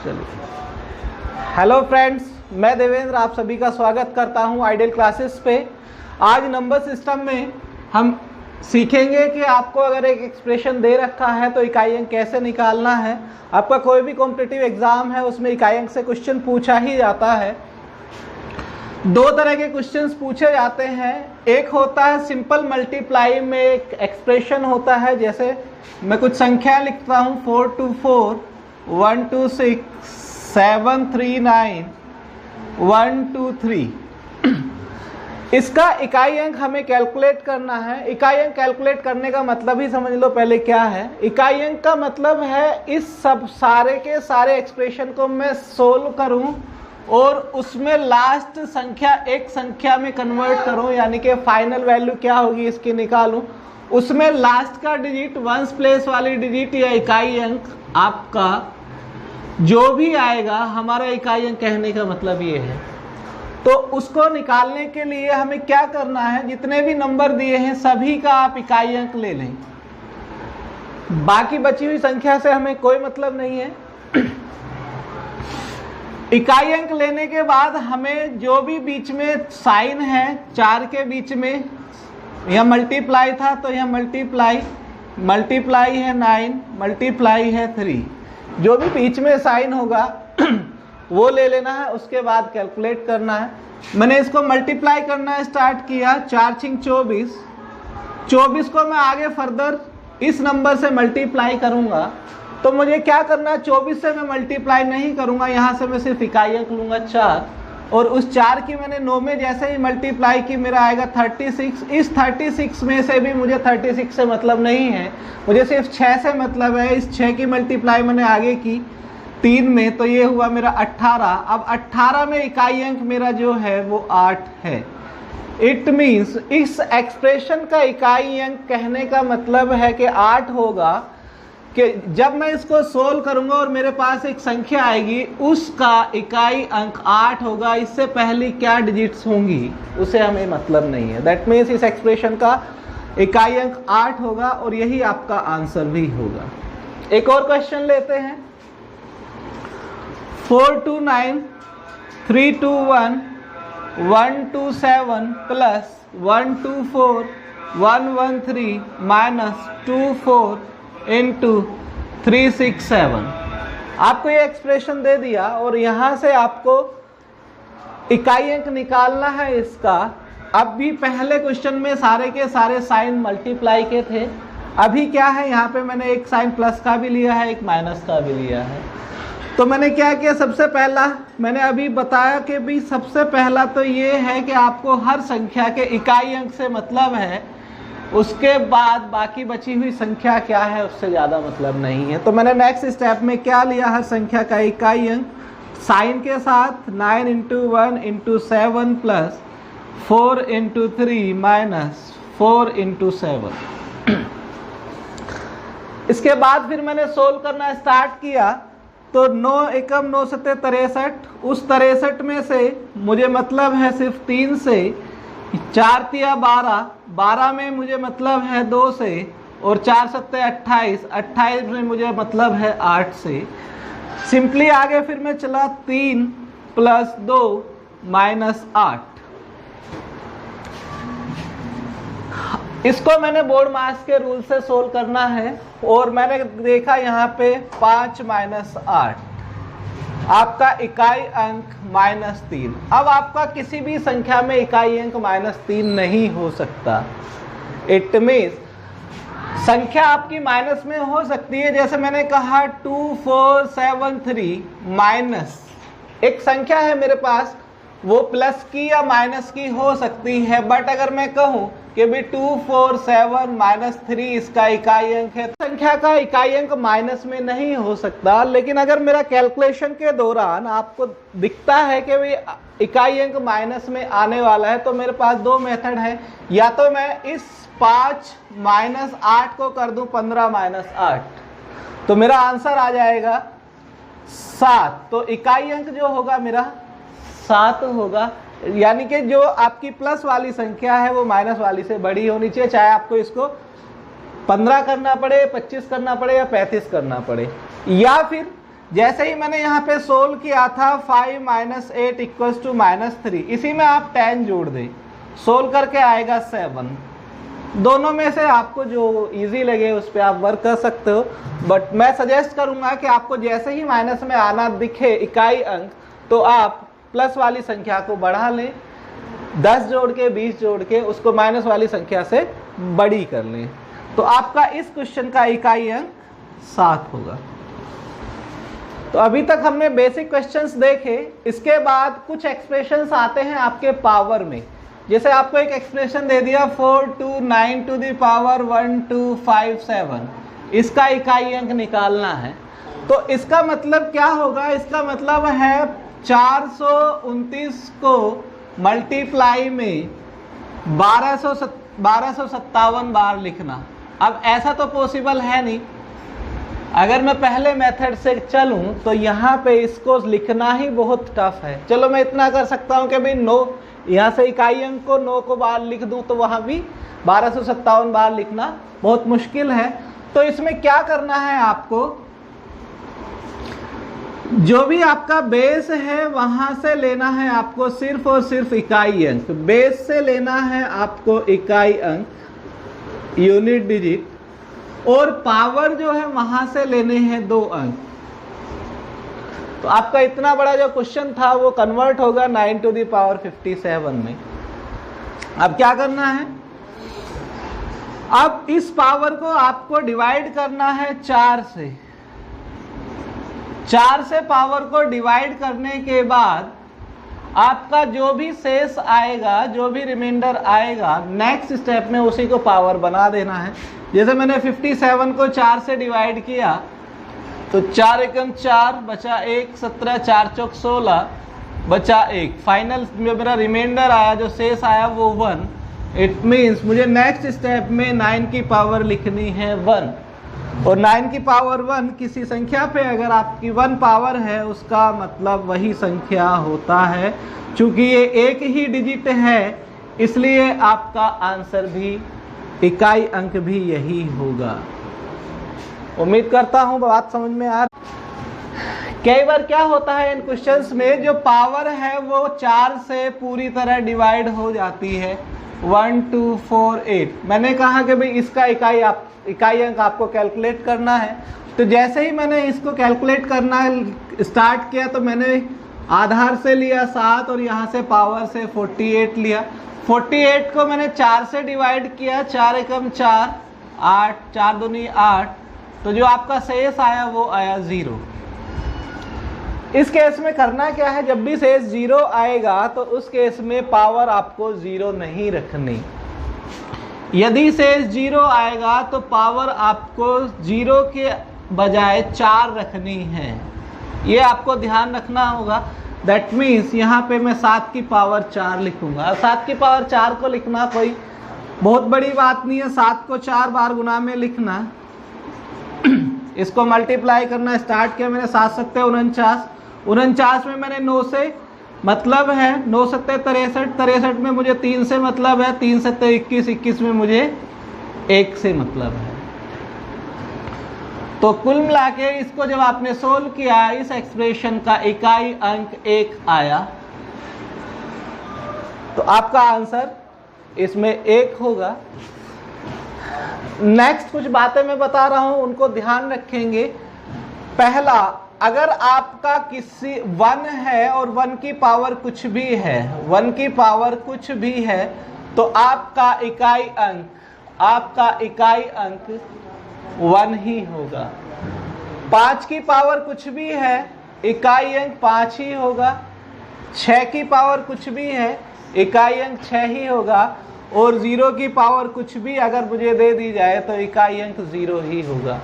चलिए, hello friends, मैं देवेंद्र आप सभी का स्वागत करता हूं आइडियल क्लासेस पे। आज नंबर सिस्टम में हम सीखेंगे कि आपको अगर एक एक्सप्रेशन दे रखा है तो इकाई अंक कैसे निकालना है। आपका कोई भी कॉम्पिटिटिव एग्जाम है उसमें इकाई अंक से क्वेश्चन पूछा ही जाता है। दो तरह के क्वेश्चंस पूछे जाते हैं। एक होता है सिंपल मल्टीप्लाई में एक एक्सप्रेशन होता है, जैसे मैं कुछ संख्या लिखता हूँ 424 126 739 123। इसका इकाई अंक हमें कैलकुलेट करना है। इकाई अंक कैलकुलेट करने का मतलब ही समझ लो पहले क्या है। इकाई अंक का मतलब है इस सब सारे के सारे एक्सप्रेशन को मैं सोल्व करूं और उसमें लास्ट संख्या एक संख्या में कन्वर्ट करूं, यानी कि फाइनल वैल्यू क्या होगी इसकी निकालूं। उसमें लास्ट का डिजिट, वंस प्लेस वाली डिजिट या इकाई अंक आपका जो भी आएगा, हमारा इकाई अंक कहने का मतलब ये है। तो उसको निकालने के लिए हमें क्या करना है, जितने भी नंबर दिए हैं सभी का आप इकाई अंक ले लें। बाकी बची हुई संख्या से हमें कोई मतलब नहीं है। इकाई अंक लेने के बाद हमें जो भी बीच में साइन है, 4 के बीच में यह मल्टीप्लाई था तो यह मल्टीप्लाई है 9, मल्टीप्लाई है 3, जो भी बीच में साइन होगा वो ले लेना है। उसके बाद कैलकुलेट करना है। मैंने इसको मल्टीप्लाई करना स्टार्ट किया, 4 × 24, 24 को मैं आगे फर्दर इस नंबर से मल्टीप्लाई करूंगा तो मुझे क्या करना है, 24 से मैं मल्टीप्लाई नहीं करूंगा, यहाँ से मैं सिर्फ इकाई अंक लूंगा 4, और उस 4 की मैंने 9 में जैसे ही मल्टीप्लाई की मेरा आएगा 36। इस 36 में से भी मुझे 36 से मतलब नहीं है, मुझे सिर्फ 6 से मतलब है। इस 6 की मल्टीप्लाई मैंने आगे की 3 में, तो ये हुआ मेरा 18। अब 18 में इकाई अंक मेरा जो है वो 8 है। इट मीन्स इस एक्सप्रेशन का इकाई अंक कहने का मतलब है कि 8 होगा, कि जब मैं इसको सोल्व करूंगा और मेरे पास एक संख्या आएगी उसका इकाई अंक 8 होगा। इससे पहले क्या डिजिट्स होंगी उसे हमें मतलब नहीं है। दैट मीन्स इस एक्सप्रेशन का इकाई अंक 8 होगा और यही आपका आंसर भी होगा। एक और क्वेश्चन लेते हैं। 429 321 127 प्लस 124 113 माइनस 24 इंटू 367। आपको ये एक्सप्रेशन दे दिया और यहाँ से आपको इकाई अंक निकालना है इसका। अब भी पहले क्वेश्चन में सारे के सारे साइन मल्टीप्लाई के थे। अभी क्या है, यहाँ पे मैंने एक साइन प्लस का भी लिया है, एक माइनस का भी लिया है। तो मैंने क्या किया, सबसे पहला मैंने अभी बताया कि भी सबसे पहला तो ये है कि आपको हर संख्या के इकाई अंक से मतलब है, उसके बाद बाकी बची हुई संख्या क्या है उससे ज़्यादा मतलब नहीं है। तो मैंने नेक्स्ट स्टेप में क्या लिया, हर संख्या का इकाई अंक साइन के साथ 9 × 1 × 7 प्लस 4 × 3 माइनस 4 × 7। इसके बाद फिर मैंने सोल्व करना स्टार्ट किया तो 9 एकम 9 सत्ते 63, उस 63 में से मुझे मतलब है सिर्फ 3 से, 4 तिया 12, 12 में मुझे मतलब है 2 से, और 4 सत्ते 28, 28 में मुझे मतलब है 8 से। सिंपली आगे फिर मैं चला 3 + 2 - 8। इसको मैंने बोर्ड मास के रूल से सोल्व करना है और मैंने देखा यहाँ पे 5 - 8, आपका इकाई अंक -3। अब आपका किसी भी संख्या में इकाई अंक -3 नहीं हो सकता। इट मीन्स संख्या आपकी माइनस में हो सकती है, जैसे मैंने कहा 2473 माइनस एक संख्या है मेरे पास, वो प्लस की या माइनस की हो सकती है। बट अगर मैं कहूँ कि भी 247 - 3 इसका इकाई अंक है, संख्या का इकाई अंक माइनस में नहीं हो सकता। लेकिन अगर मेरा कैलकुलेशन के दौरान आपको दिखता है कि भाई इकाई अंक माइनस में आने वाला है, तो मेरे पास 2 मेथड है। या तो मैं इस 5 - 8 को कर दूं 15 - 8, तो मेरा आंसर आ जाएगा 7। तो इकाई अंक जो होगा मेरा 7 होगा, यानी कि जो आपकी प्लस वाली संख्या है वो माइनस वाली से बड़ी होनी चाहिए, चाहे आपको इसको 15 करना पड़े, 25 करना पड़े या 35 करना पड़े। या फिर जैसे ही मैंने यहाँ पे सोल्व किया था 5 - 8 = -3, इसी में आप 10 जोड़ दें, सोल्व करके आएगा 7। दोनों में से आपको जो इजी लगे उस पर आप वर्क कर सकते हो, बट मैं सजेस्ट करूंगा कि आपको जैसे ही माइनस में आना दिखे इकाई अंक तो आप प्लस वाली संख्या को बढ़ा लें, 10 जोड़ के 20 जोड़ के उसको माइनस वाली संख्या से बड़ी कर लें, तो आपका इस क्वेश्चन का इकाई अंक 7 होगा। तो अभी तक हमने बेसिक क्वेश्चंस देखे। इसके बाद कुछ एक्सप्रेशंस आते हैं आपके पावर में। जैसे आपको एक एक्सप्रेशन दे दिया 429⁵1257, इसका इकाई अंक निकालना है, तो इसका मतलब क्या होगा? इसका मतलब है 429 को मल्टीप्लाई में 1257 बार लिखना। अब ऐसा तो पॉसिबल है नहीं। अगर मैं पहले मेथड से चलूं तो यहाँ पे इसको लिखना ही बहुत टफ है। चलो मैं इतना कर सकता हूँ कि भाई 9, यहाँ से इकाई अंक को 9 को बार लिख दूं तो वहाँ भी 1257 बार लिखना बहुत मुश्किल है। तो इसमें क्या करना है आपको, जो भी आपका बेस है वहां से लेना है आपको सिर्फ और सिर्फ इकाई अंक। बेस से लेना है आपको इकाई अंक, यूनिट डिजिट, और पावर जो है वहां से लेने हैं 2 अंक। तो आपका इतना बड़ा जो क्वेश्चन था वो कन्वर्ट होगा 9⁵57 में। अब क्या करना है, अब इस पावर को आपको डिवाइड करना है 4 से। 4 से पावर को डिवाइड करने के बाद आपका जो भी शेष आएगा, जो भी रिमाइंडर आएगा, नेक्स्ट स्टेप में उसी को पावर बना देना है। जैसे मैंने 57 को 4 से डिवाइड किया तो 4 एकम 4 बचा 1, 17, 4 चौक 16 बचा 1। फाइनल में मेरा रिमाइंडर आया, जो शेष आया वो 1। इट मीन्स मुझे नेक्स्ट स्टेप में 9 की पावर लिखनी है 1, और 9 की पावर 1 किसी संख्या पे अगर आपकी 1 पावर है उसका मतलब वही संख्या होता है। चूंकि ये एक ही डिजिट है इसलिए आपका आंसर भी, इकाई अंक भी यही होगा। उम्मीद करता हूँ बात समझ में आ। कई बार क्या होता है इन क्वेश्चंस में, जो पावर है वो 4 से पूरी तरह डिवाइड हो जाती है, 1 2 4 8। मैंने कहा कि भाई इसका इकाई अंक आपको कैलकुलेट करना है। तो जैसे ही मैंने इसको कैलकुलेट करना स्टार्ट किया तो मैंने आधार से लिया 7 और यहाँ से पावर से 48 लिया। 48 को मैंने 4 से डिवाइड किया, 4 एकम 4, 8, 4 दूनी 8, तो जो आपका शेष आया वो आया 0। इस केस में करना क्या है, जब भी शेष 0 आएगा तो उस केस में पावर आपको 0 नहीं रखनी। यदि शेष 0 आएगा तो पावर आपको 0 के बजाय 4 रखनी है। ये आपको ध्यान रखना होगा। दैट मीन्स यहाँ पे मैं 7 की पावर 4 लिखूंगा। 7 की पावर 4 को लिखना कोई बहुत बड़ी बात नहीं है। 7 को 4 बार गुना में लिखना, इसको मल्टीप्लाई करना स्टार्ट किया मैंने। 7 7 49, 49 में मैंने 9 से मतलब है, 9 7 63, 63 में मुझे 3 से मतलब है, 3 7 21, 21 में मुझे 1 से मतलब है। तो कुल मिला के इसको जब आपने सोल्व किया, इस एक्सप्रेशन का इकाई अंक 1 आया, तो आपका आंसर इसमें 1 होगा। नेक्स्ट कुछ बातें मैं बता रहा हूं, उनको ध्यान रखेंगे। पहला, अगर आपका किसी 1 है और 1 की पावर कुछ भी है, 1 की पावर कुछ भी है, तो आपका इकाई अंक 1 ही होगा। 5 की पावर कुछ भी है, इकाई अंक 5 ही होगा। 6 की पावर कुछ भी है, इकाई अंक 6 ही होगा। और 0 की पावर कुछ भी अगर मुझे दे दी जाए तो इकाई अंक 0 ही होगा।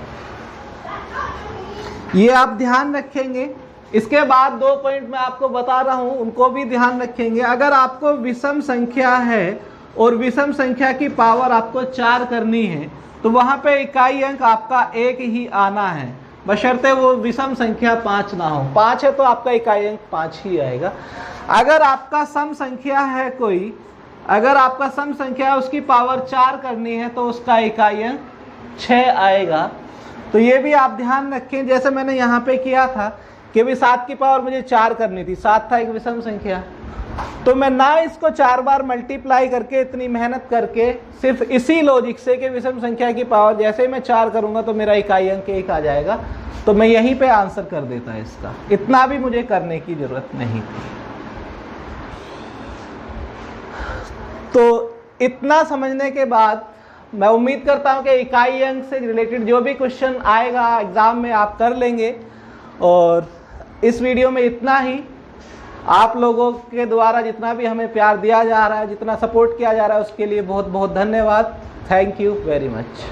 ये आप ध्यान रखेंगे। इसके बाद 2 पॉइंट मैं आपको बता रहा हूं, उनको भी ध्यान रखेंगे। अगर आपको विषम संख्या है और विषम संख्या की पावर आपको 4 करनी है तो वहां पे इकाई अंक आपका 1 ही आना है, बशर्ते वो विषम संख्या 5 ना हो। 5 है तो आपका इकाई अंक 5 ही आएगा। अगर आपका सम संख्या है कोई, अगर आपका सम संख्या उसकी पावर 4 करनी है तो उसका इकाई अंक 6 आएगा। तो ये भी आप ध्यान रखें, जैसे मैंने यहाँ पे किया था कि भी 7 की पावर मुझे 4 करनी थी, 7 था एक विषम संख्या, तो मैं ना इसको 4 बार मल्टीप्लाई करके इतनी मेहनत करके सिर्फ इसी लॉजिक से कि विषम संख्या की पावर जैसे ही मैं 4 करूंगा तो मेरा इकाई अंक 1 आ जाएगा, तो मैं यहीं पे आंसर कर देता इसका, इतना भी मुझे करने की जरूरत नहीं थी। तो इतना समझने के बाद मैं उम्मीद करता हूं कि इकाई अंक से रिलेटेड जो भी क्वेश्चन आएगा एग्जाम में आप कर लेंगे। और इस वीडियो में इतना ही। आप लोगों के द्वारा जितना भी हमें प्यार दिया जा रहा है, जितना सपोर्ट किया जा रहा है, उसके लिए बहुत बहुत धन्यवाद। Thank you very much.